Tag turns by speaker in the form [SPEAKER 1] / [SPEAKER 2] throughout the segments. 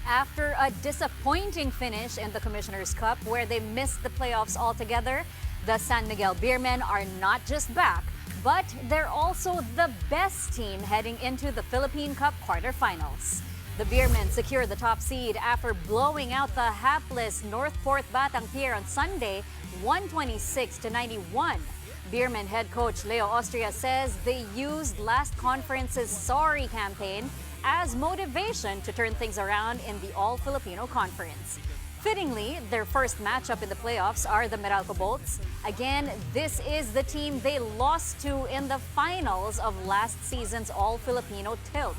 [SPEAKER 1] After a disappointing finish in the Commissioner's Cup where they missed the playoffs altogether, the San Miguel Beermen are not just back, but they're also the best team heading into the Philippine Cup quarterfinals. The Beermen secure the top seed after blowing out the hapless Northport Batang Pier on Sunday, 126-91. Beermen head coach Leo Austria says they used last conference's sorry campaign as motivation to turn things around in the All-Filipino Conference. Fittingly, their first matchup in the playoffs are the Meralco Bolts. Again, this is the team they lost to in the finals of last season's All-Filipino tilt.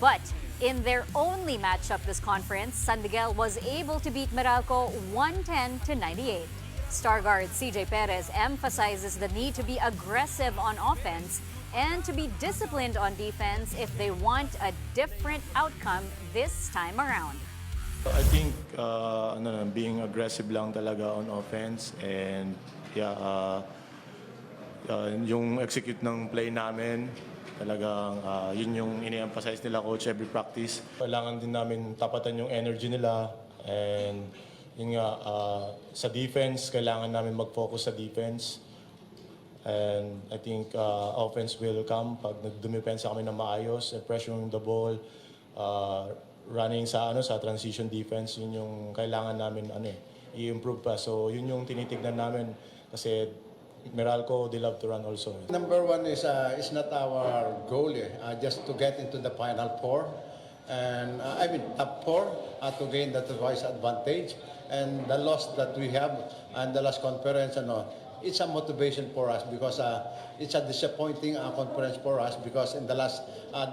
[SPEAKER 1] But in their only matchup this conference, San Miguel was able to beat Meralco 110-98. Star guard CJ Perez emphasizes the need to be aggressive on offense and to be disciplined on defense if they want a different outcome this time around.
[SPEAKER 2] I think being aggressive lang talaga on offense and yung execute ng play namin talagang yun yung ini-emphasize nila coach every practice. Kailangan din namin tapatan yung energy nila and yun nga sa defense kailangan namin mag-focus sa defense. And I think offense will come pag nagdumipensa kami ng maayos, pressuring the ball, running sa transition defense, yun yung kailangan namin i-improve pa. So yun yung tinitignan namin kasi Meralco, they love to run also.
[SPEAKER 3] Number one is not our goal just to get into the final four. And top four to gain that voice advantage. And the loss that we have and the last conference, it's a motivation for us because it's a disappointing conference for us because in the last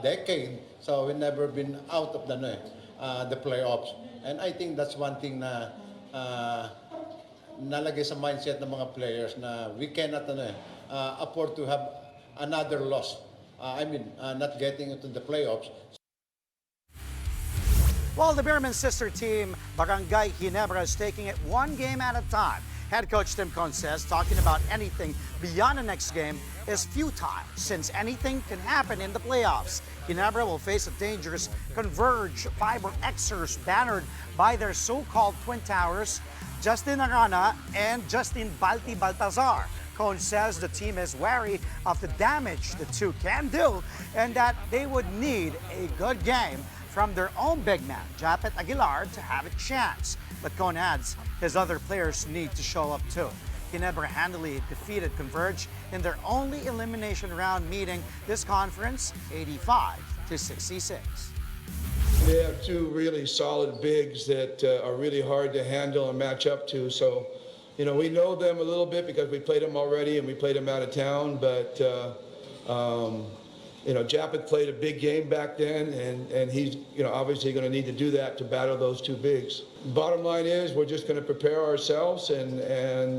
[SPEAKER 3] decade, so we've never been out of the playoffs. And I think that's one thing na nalagay sa mindset ng mga players na we cannot afford to have another loss. Not getting into the playoffs.
[SPEAKER 4] While the Beermen's sister team, Barangay Ginebra, is taking it one game at a time. Head coach Tim Con says talking about anything beyond the next game is futile since anything can happen in the playoffs. Ginebra will face a dangerous Converge Fiber Xers bannered by their so-called Twin Towers, Justin Arana and Justin Balti Baltazar. Con says the team is wary of the damage the two can do and that they would need a good game from their own big man, Japet Aguilar, to have a chance. But Con adds his other players need to show up too. Ginebra handily defeated Converge in their only elimination round meeting this conference, 85-66.
[SPEAKER 5] They have two really solid bigs that are really hard to handle and match up to. So, we know them a little bit because we played them already and we played them out of town. But Japet played a big game back then, and he's obviously going to need to do that to battle those two bigs. Bottom line is we're just going to prepare ourselves and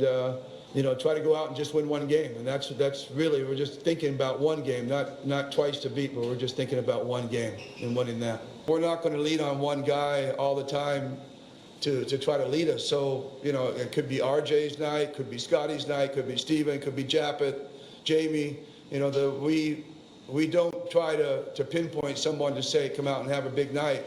[SPEAKER 5] try to go out and just win one game. And that's really, we're just thinking about one game, not twice to beat, but we're just thinking about one game and winning that. We're not going to lean on one guy all the time to try to lead us. So, it could be RJ's night, could be Scotty's night, could be Steven, could be Japet, Jamie. We don't try to pinpoint someone to say, come out and have a big night.